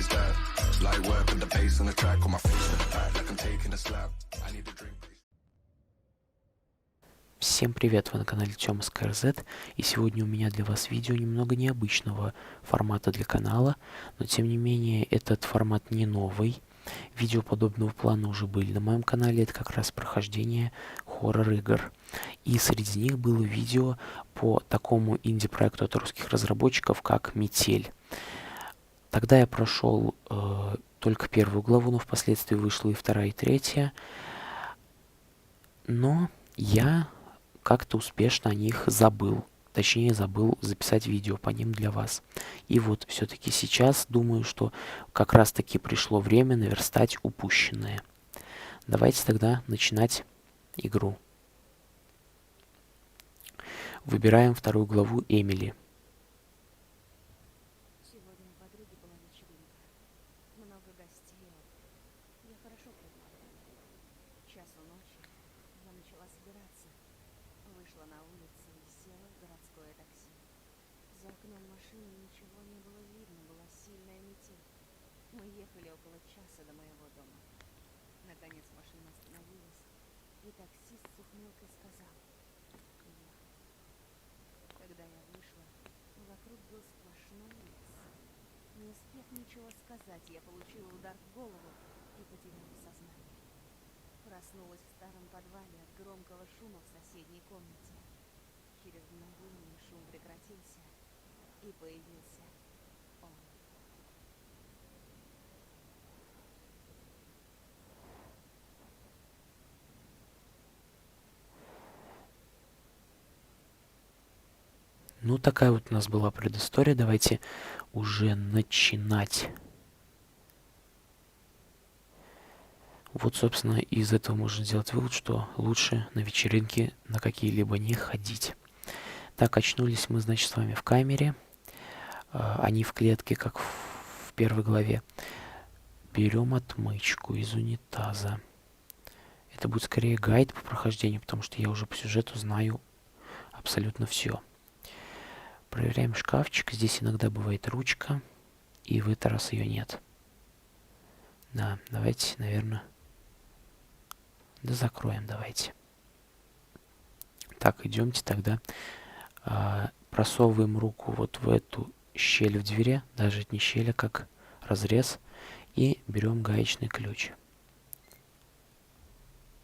is bad. Light work with the bass on the track, on my face to the back, like I'm taking a slap. I need a drink. Всем привет, вы на канале Тёма СКРЗ, и сегодня у меня для вас видео немного необычного формата для канала, но тем не менее этот формат не новый. Видео подобного плана уже были на моем канале, это как раз прохождение хоррор-игр. И среди них было видео по такому инди-проекту от русских разработчиков, как Метель. Тогда я прошел только первую главу, но впоследствии вышла и вторая, и третья. Но я как-то успешно о них забыл. Точнее, забыл записать видео по ним для вас. И вот все-таки сейчас думаю, что как раз-таки пришло время наверстать упущенное. Давайте тогда начинать игру. Выбираем вторую главу Эмили. Сегодня у подруги была вечеринка. Много гостей. Я хорошо предполагала. К часу ночи я начала собираться. Вышла на улицу и села в городское такси. За окном машины ничего не было видно, была сильная метель. Мы ехали около часа до моего дома. Наконец машина остановилась, и таксист с ухмылкой сказал: «Приехали». Когда я вышла, вокруг был сплошной лес. Не успев ничего сказать, я получила удар в голову и потеряла сознание. Проснулась в старом подвале от громкого шума в соседней комнате. Через мгновение шум прекратился, и появился он. Ну, такая вот у нас была предыстория. Давайте уже начинать. Вот, собственно, из этого можно сделать вывод, что лучше на вечеринки на какие-либо не ходить. Так, очнулись мы, значит, с вами в камере. Они в клетке, как в первой главе. Берем отмычку из унитаза. Это будет скорее гайд по прохождению, потому что я уже по сюжету знаю абсолютно все. Проверяем шкафчик. Здесь иногда бывает ручка, и в этот раз ее нет. Да, давайте, наверное... Да закроем, давайте. Так, идемте тогда. Просовываем руку вот в эту щель в двери, даже это не щель, а как разрез, и берем гаечный ключ.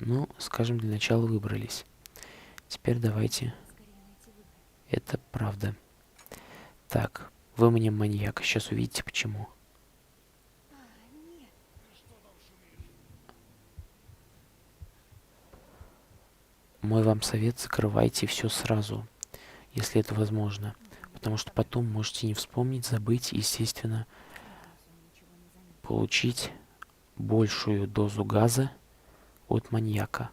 Ну, скажем, для начала выбрались. Теперь давайте... Скорее найти выход. Это правда. Так, выманим маньяка. Сейчас увидите, почему. Нет. Мой вам совет: закрывайте все сразу, если это возможно. Потому что потом можете не вспомнить, забыть и, естественно, Надеюсь, он ничего не заметил. получить большую дозу газа от маньяка.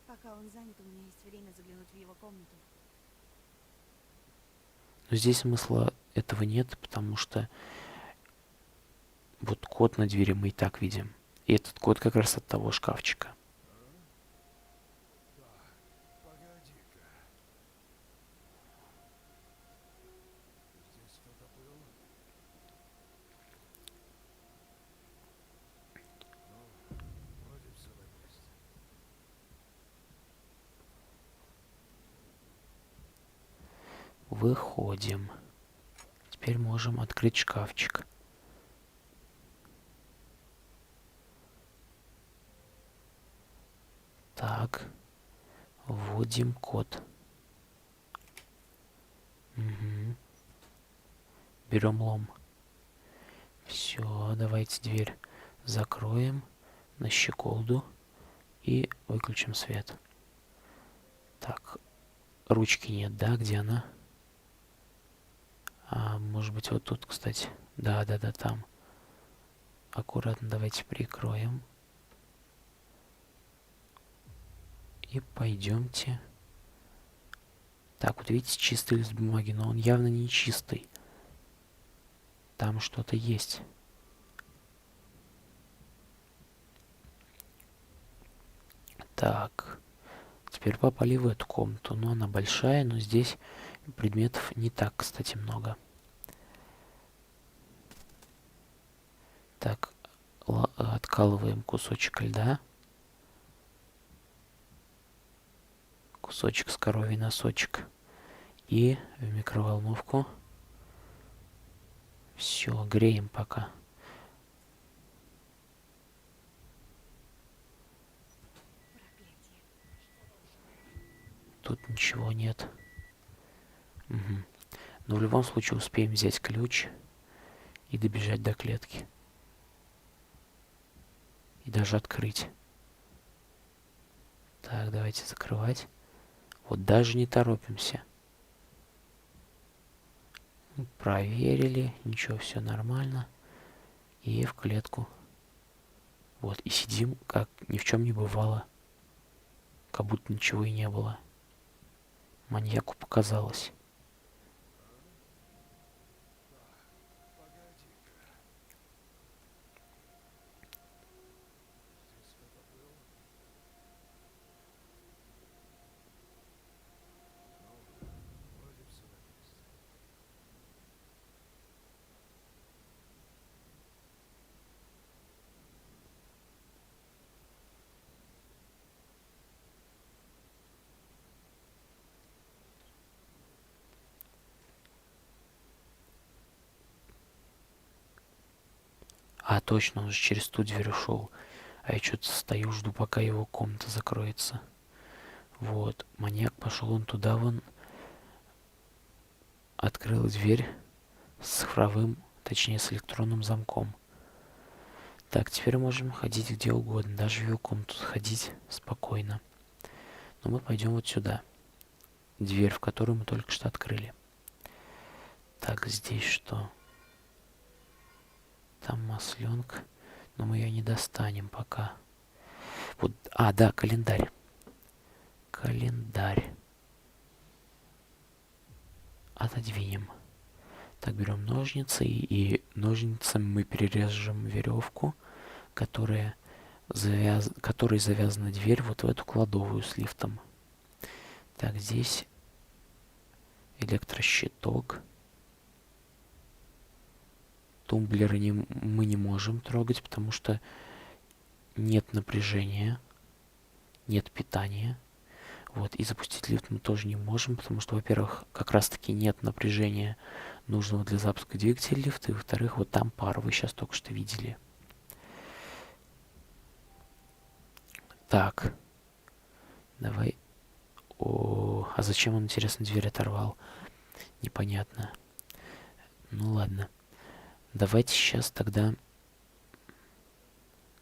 Пока он занят, у меня есть время заглянуть в его комнату. Но здесь смысла этого нет, потому что вот код на двери мы и так видим. И этот код как раз от того шкафчика. Погоди-ка. Здесь кто-то был? Ну, вроде все на месте. Выходим. Теперь можем открыть шкафчик. Так. Вводим код. Угу. Берем лом. Все, давайте дверь закроем на щеколду и выключим свет. Так, ручки нет, да? Где она? Может быть, вот тут, кстати. Да, там. Аккуратно давайте прикроем. И пойдемте. Так, вот видите, чистый лист бумаги, но он явно не чистый. Там что-то есть. Так. теперь попали в эту комнату. Но она большая, но здесь предметов не так, кстати, много. Так, откалываем кусочек льда. Кусочек с коровий носочек. И в микроволновку. Все, греем пока. Проклятие. Тут ничего нет. Угу. Но в любом случае успеем взять ключ и добежать до клетки. И даже открыть. Так, давайте закрывать. Вот даже не торопимся. Проверили, ничего, все нормально. И в клетку. Вот, и сидим, как ни в чем не бывало. Как будто ничего и не было. Маньяку показалось. А, точно, он же через ту дверь ушел. А я что-то стою, жду, пока его комната закроется. Вот, маньяк пошел он туда, вон. Открыл дверь с цифровым, точнее с электронным замком. Так, теперь можем ходить где угодно, даже в его комнату ходить спокойно. Но мы пойдем вот сюда. Дверь, в которую мы только что открыли. Так, здесь что? Там масленка, но мы ее не достанем пока. Вот, да, календарь. Календарь. Отодвинем. Так, берем ножницы, и ножницами мы перережем веревку, которой завязана дверь вот в эту кладовую с лифтом. Так, здесь электрощиток. Тумблеры мы не можем трогать, потому что нет напряжения, нет питания. Вот, и запустить лифт мы тоже не можем, потому что, во-первых, как раз-таки нет напряжения нужного для запуска двигателя лифта, и, во-вторых, вот там пар, вы сейчас только что видели. Так, давай. А зачем он, интересно, дверь оторвал? Непонятно. Ну ладно. Давайте сейчас тогда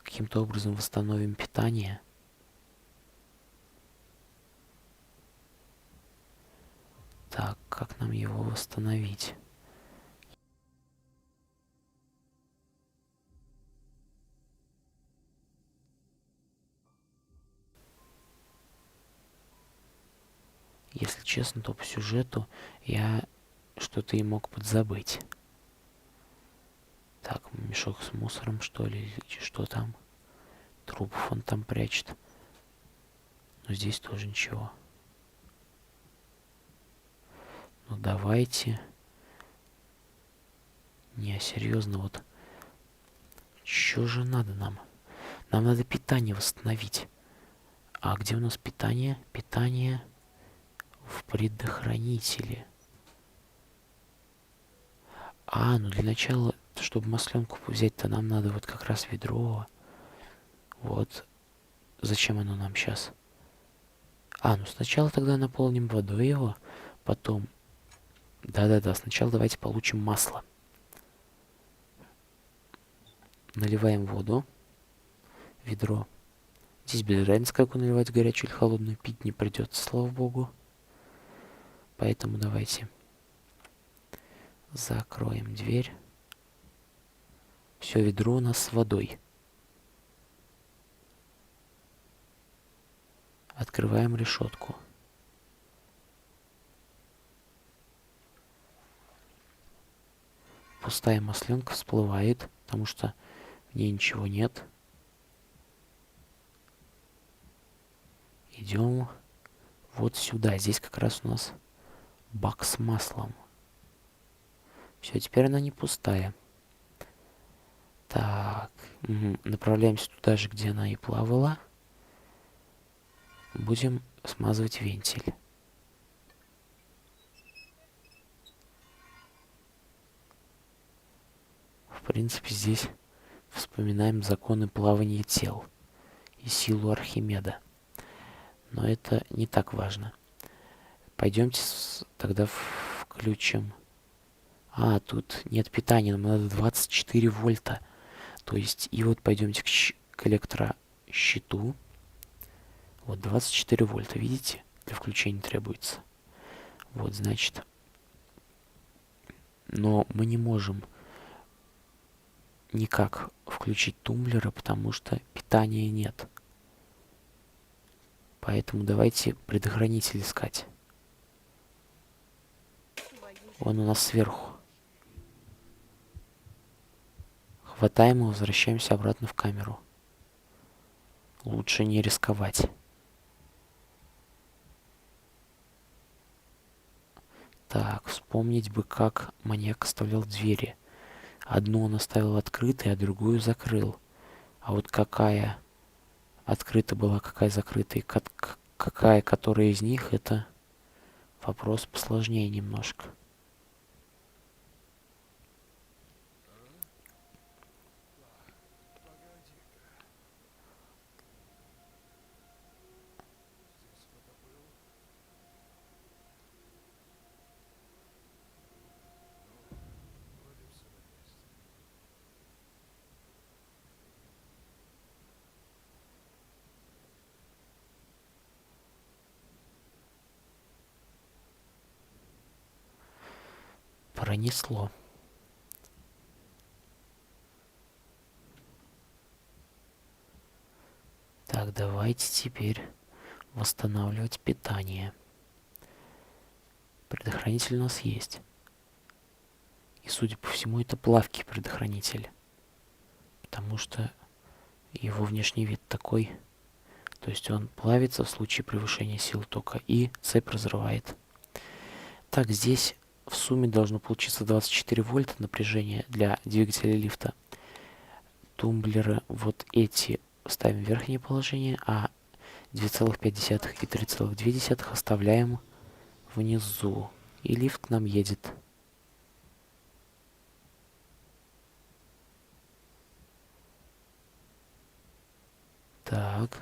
каким-то образом восстановим питание. Так, как нам его восстановить? Если честно, то по сюжету я что-то и мог подзабыть. Так, мешок с мусором, что ли, или что там? Трупов он там прячет. Но здесь тоже ничего. Ну давайте. Не, серьезно, вот. Что же надо нам? Нам надо питание восстановить. А где у нас питание? Питание в предохранителе. Ну для начала, чтобы масленку взять-то, нам надо вот как раз ведро. Вот. Зачем оно нам сейчас? Ну сначала тогда наполним водой его, потом... Да-да-да, сначала давайте получим масло. Наливаем воду. Ведро. Здесь без разницы, как наливать горячую или холодную, пить не придется, слава богу. Поэтому давайте закроем дверь. Все, ведро у нас с водой. Открываем решетку. Пустая масленка всплывает, потому что в ней ничего нет. Идем вот сюда. Здесь как раз у нас бак с маслом. Все, теперь она не пустая. Так, направляемся туда же, где она и плавала. Будем смазывать вентиль. В принципе, здесь вспоминаем законы плавания тел и силу Архимеда. Но это не так важно. Пойдемте тогда включим. Тут нет питания, нам надо 24 вольта. То есть, и вот пойдемте к электрощиту. Вот 24 вольта, видите? Для включения требуется. Вот, значит. Но мы не можем никак включить тумблеры, потому что питания нет. Поэтому давайте предохранитель искать. Он у нас сверху. Хватаем и возвращаемся обратно в камеру. Лучше не рисковать. Так, вспомнить бы, как маньяк оставлял двери. Одну он оставил открытой, а другую закрыл. А вот какая открыта была, какая закрыта, и какая которая из них, это вопрос посложнее немножко. Пронесло. Так, давайте теперь восстанавливать питание. Предохранитель у нас есть. И, судя по всему, это плавкий предохранитель. Потому что его внешний вид такой. То есть он плавится в случае превышения сил тока и цепь разрывает. Так, здесь в сумме должно получиться 24 вольта напряжения для двигателя лифта. Тумблеры вот эти ставим в верхнее положение, а 2,5 и 3,2 оставляем внизу. И лифт к нам едет. Так.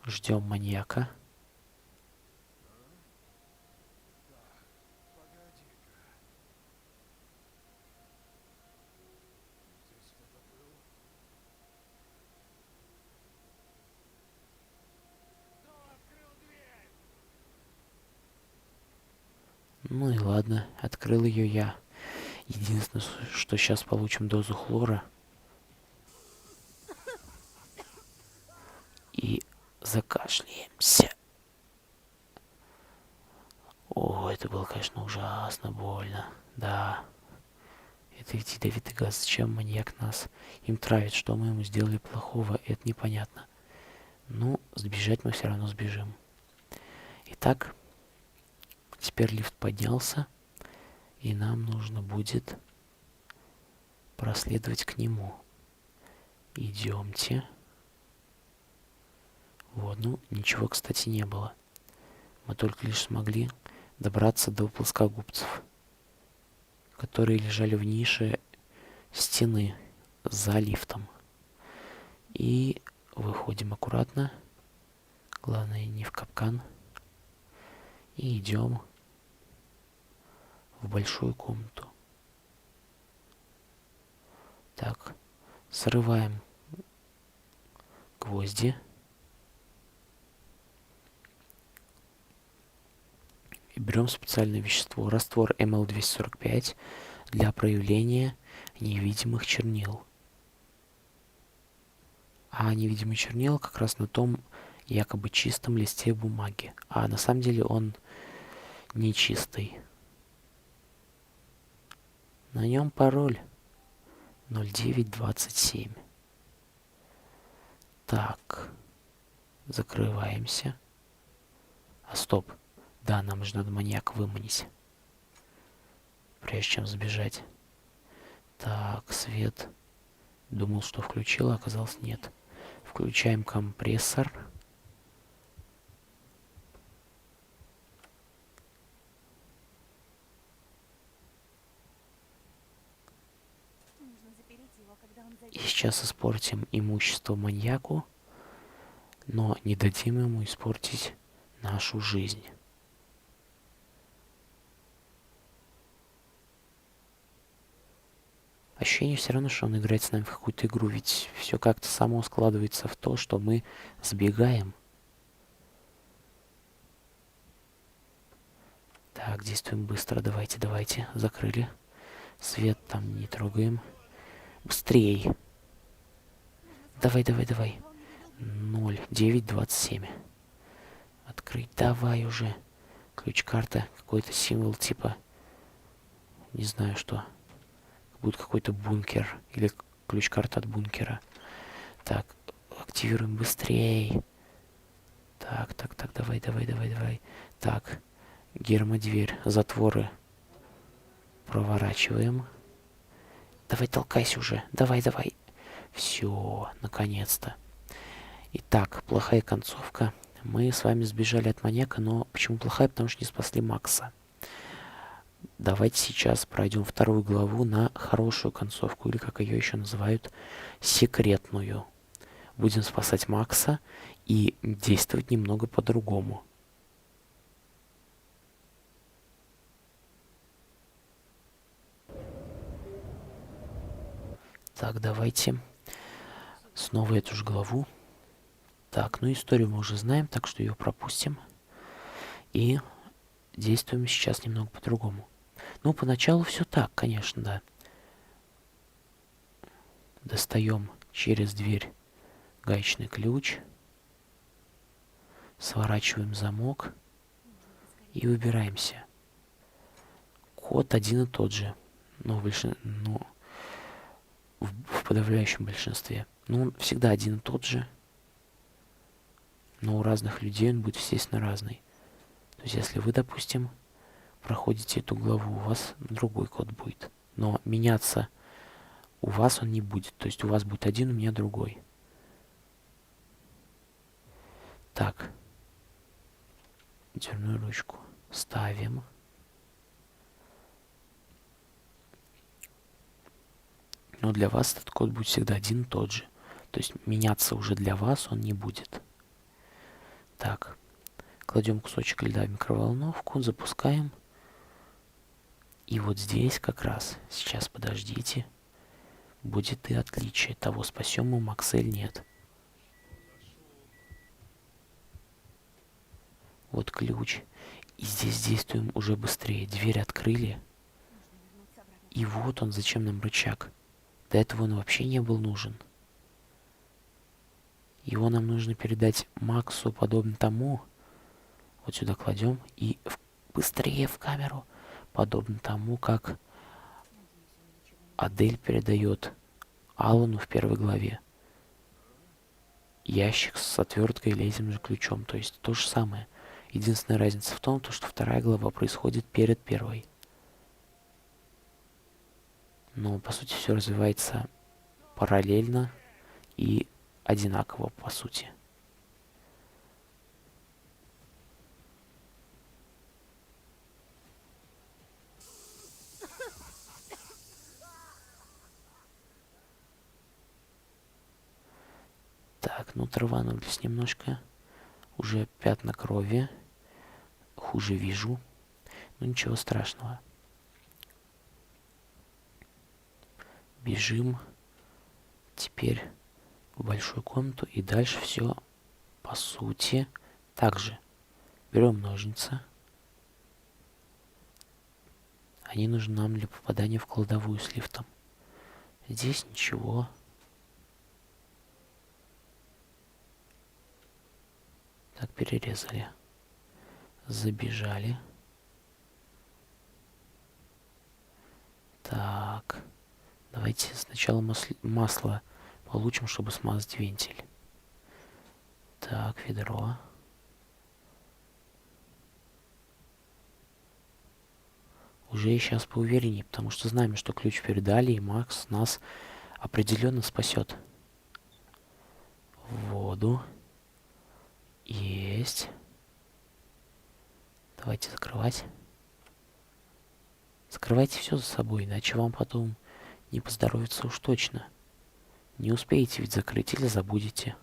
Ждем маньяка. Ну и ладно, открыл ее я. Единственное, что сейчас получим дозу хлора. И закашляемся. О, это было, конечно, ужасно больно. Да. Это ведь ядовитый газ. Зачем маньяк нас им травит? Что мы ему сделали плохого? Это непонятно. Ну, сбежать мы все равно сбежим. Итак, теперь лифт поднялся. И нам нужно будет проследовать к нему. Идемте. Вот, ну, ничего, кстати, не было. Мы только лишь смогли добраться до плоскогубцев, которые лежали в нише стены за лифтом. И выходим аккуратно. Главное, не в капкан. И идем в большую комнату. Так, срываем гвозди. И берем специальное вещество, раствор МЛ-245 для проявления невидимых чернил. А невидимый чернил как раз на том якобы чистом листе бумаги. А на самом деле он не чистый. На нем пароль. 09:27. Так, закрываемся. А стоп. Да, нам же надо маньяка выманить, прежде чем сбежать. Так, свет. Думал, что включил, а оказалось нет. Включаем компрессор. Нужно запереть его, когда он И зайдет. сейчас испортим имущество маньяку, но не дадим ему испортить нашу жизнь. Ощущение все равно, что он играет с нами в какую-то игру, ведь все как-то само складывается в то, что мы сбегаем. Так, действуем быстро, давайте, закрыли. Свет там не трогаем. Быстрей. Давай. 09:27. Открыть, давай уже. Ключ-карта, какой-то символ типа, не знаю что. Будет какой-то бункер или ключ-карта от бункера. Так, активируем быстрей. Так, давай. Так, гермодверь, затворы проворачиваем. Давай, толкайся уже. Давай. Все, наконец-то. Итак, плохая концовка. Мы с вами сбежали от маньяка, но почему плохая? Потому что не спасли Макса. Давайте сейчас пройдем вторую главу на хорошую концовку, или как ее еще называют, секретную. Будем спасать Макса и действовать немного по-другому. Так, давайте снова эту же главу. Так, ну историю мы уже знаем, так что ее пропустим. И действуем сейчас немного по-другому. Ну, поначалу все так, конечно, да. Достаем через дверь гаечный ключ, сворачиваем замок и выбираемся. Код один и тот же, но в подавляющем большинстве. Ну, он всегда один и тот же, но у разных людей он будет, естественно, разный. То есть, если вы, допустим, проходите эту главу, у вас другой код будет. Но меняться у вас он не будет. То есть, у вас будет один, у меня другой. Так. Дверную ручку ставим. Но для вас этот код будет всегда один и тот же. То есть меняться уже для вас он не будет. Так. Кладем кусочек льда в микроволновку, запускаем. И вот здесь как раз, сейчас подождите, будет и отличие того, спасем мы Макса или нет. Вот ключ. И здесь действуем уже быстрее. Дверь открыли. И вот он, зачем нам рычаг. До этого он вообще не был нужен. Его нам нужно передать Максу, подобно тому. Вот сюда кладем. И быстрее в камеру. Подобно тому, как Адель передает Алану в первой главе. Ящик с отверткой и этим же ключом. То есть то же самое. Единственная разница в том, что вторая глава происходит перед первой. Но по сути все развивается параллельно и одинаково по сути. Так, ну траванулись немножко. Уже пятна крови. Хуже вижу. Ну ничего страшного. Бежим теперь в большую комнату. И дальше все по сути так же. Берем ножницы. Они нужны нам для попадания в кладовую с лифтом. Здесь ничего. Так, перерезали. Забежали. Так. Давайте сначала масло получим, чтобы смазать вентиль. Так, ведро. Уже сейчас поувереннее, потому что знаем, что ключ передали, и Макс нас определенно спасет. Воду. Есть. Давайте закрывать. Закрывайте все за собой, иначе вам потом не поздоровится уж точно. Не успеете ведь закрыть или забудете.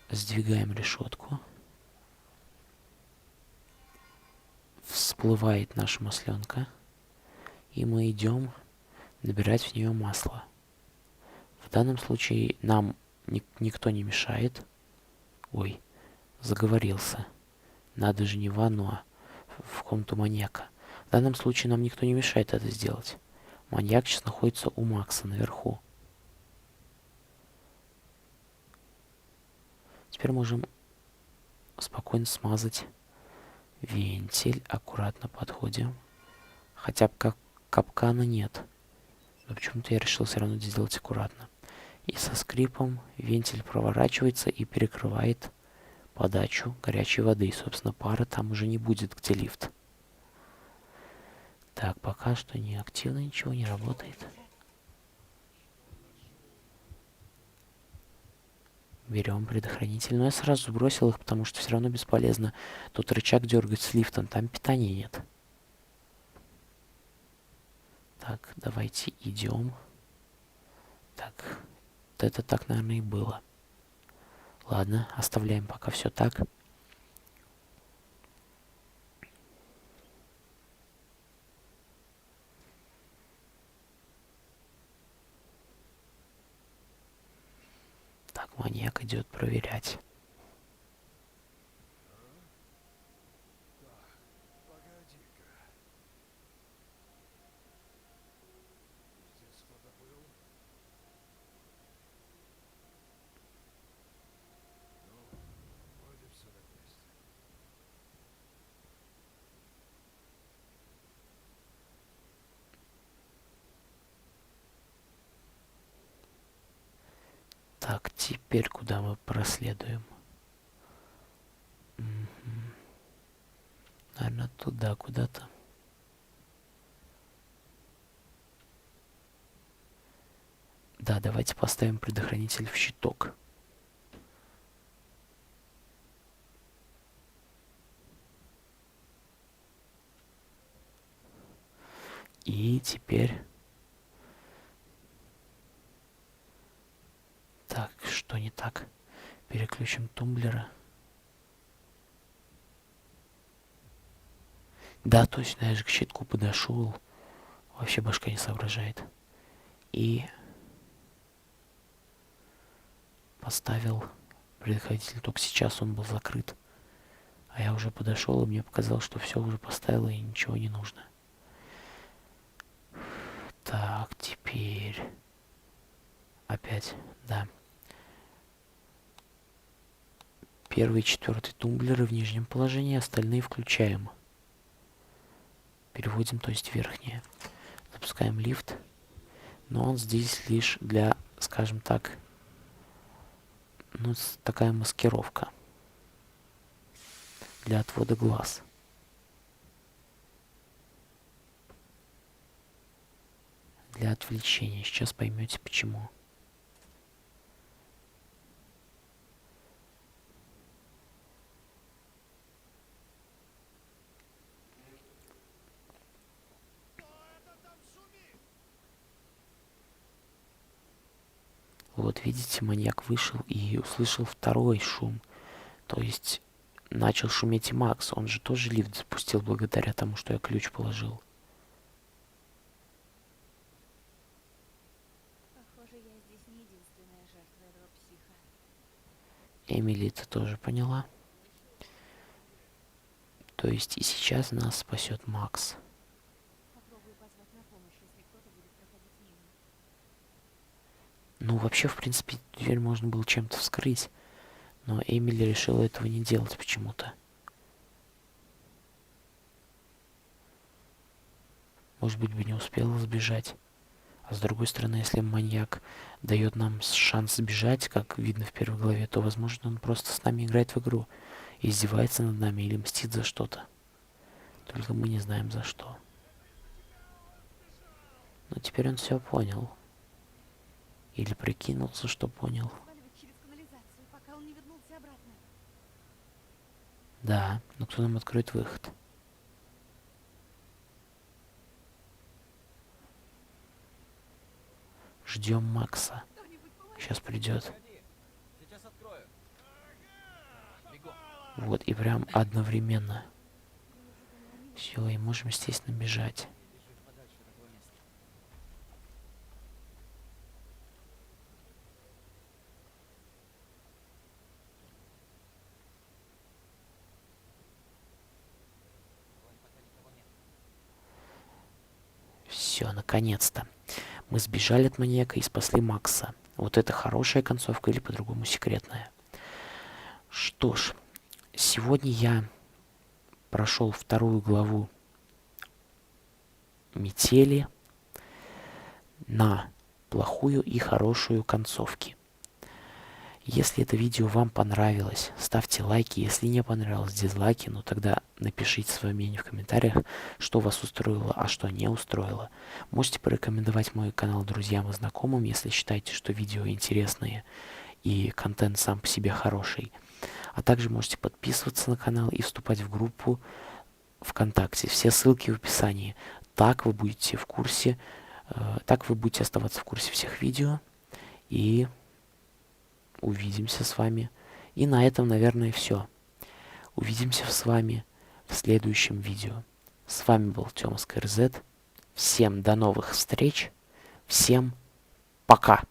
Сдвигаем решетку. Всплывает наша масленка. И мы идем набирать в нее масло. В данном случае нам никто не мешает. Ой, заговорился. Надо же не в ванну, а в комнату маньяка. В данном случае нам никто не мешает это сделать. Маньяк сейчас находится у Макса наверху. Теперь можем спокойно смазать вентиль. Аккуратно подходим. Хотя бы капкана нет. Но почему-то я решил все равно сделать аккуратно. И со скрипом вентиль проворачивается и перекрывает подачу горячей воды. И, собственно, пара там уже не будет, где лифт. Так, пока что не активно, ничего не работает. Берем предохранитель. Но я сразу сбросил их, потому что все равно бесполезно. Тут рычаг дергать с лифтом, там питания нет. Так, давайте идем. Так, вот это так, наверное, и было. Ладно, оставляем пока все так. Так, маньяк идет проверять. Так, теперь куда мы проследуем? Наверное, туда куда-то. Да, давайте поставим предохранитель в щиток. И теперь... Так, что не так? Переключим тумблера. Да, точно, я же к щитку подошел. Вообще башка не соображает. И поставил предохранитель. Только сейчас он был закрыт. А я уже подошел, и мне показалось, что все уже поставил, и ничего не нужно. Так, теперь... Опять, да. Первый и четвертый тумблеры в нижнем положении, остальные включаем. Переводим, то есть верхние. Запускаем лифт. Но он здесь лишь для, скажем так, ну, такая маскировка. Для отвода глаз. Для отвлечения. Сейчас поймете почему. Вот видите, маньяк вышел и услышал второй шум. То есть начал шуметь и Макс. Он же тоже лифт запустил благодаря тому, что я ключ положил. Похоже, я здесь не единственная жертва этого психа. Эмили это тоже поняла. То есть и сейчас нас спасет Макс. Попробую позвать на помощь, если кто-то будет проходить мимо. Ну, вообще, в принципе, дверь можно было чем-то вскрыть. Но Эмили решила этого не делать почему-то. Может быть, бы не успела сбежать. А с другой стороны, если маньяк дает нам шанс сбежать, как видно в первой главе, то, возможно, он просто с нами играет в игру, издевается над нами или мстит за что-то. Только мы не знаем за что. Но теперь он все понял. Или прикинулся, что понял. Сваливать через канализацию, пока он не вернулся обратно. Да, но кто нам откроет выход? Ждем Макса. Кто-нибудь помоги. Сейчас придет. Погоди, сейчас открою. Бегом. Вот, и прям одновременно. Все, и можем, естественно, бежать. Бежим подальше от этого места. Вон пока никого нет. Все, наконец-то. Мы сбежали от маньяка и спасли Макса. Вот это хорошая концовка или по-другому секретная. Что ж, сегодня я прошел 2 главу Метели на плохую и хорошую концовки. Если это видео вам понравилось, ставьте лайки. Если не понравилось, дизлайки. Но тогда напишите свое мнение в комментариях, что вас устроило, а что не устроило. Можете порекомендовать мой канал друзьям и знакомым, если считаете, что видео интересные и контент сам по себе хороший. А также можете подписываться на канал и вступать в группу ВКонтакте. Все ссылки в описании. Так вы будете в курсе, так вы будете оставаться в курсе всех видео. И увидимся с вами. И на этом, наверное, все. Увидимся с вами в следующем видео. С вами был Тёма СКРЗ. Всем до новых встреч. Всем пока.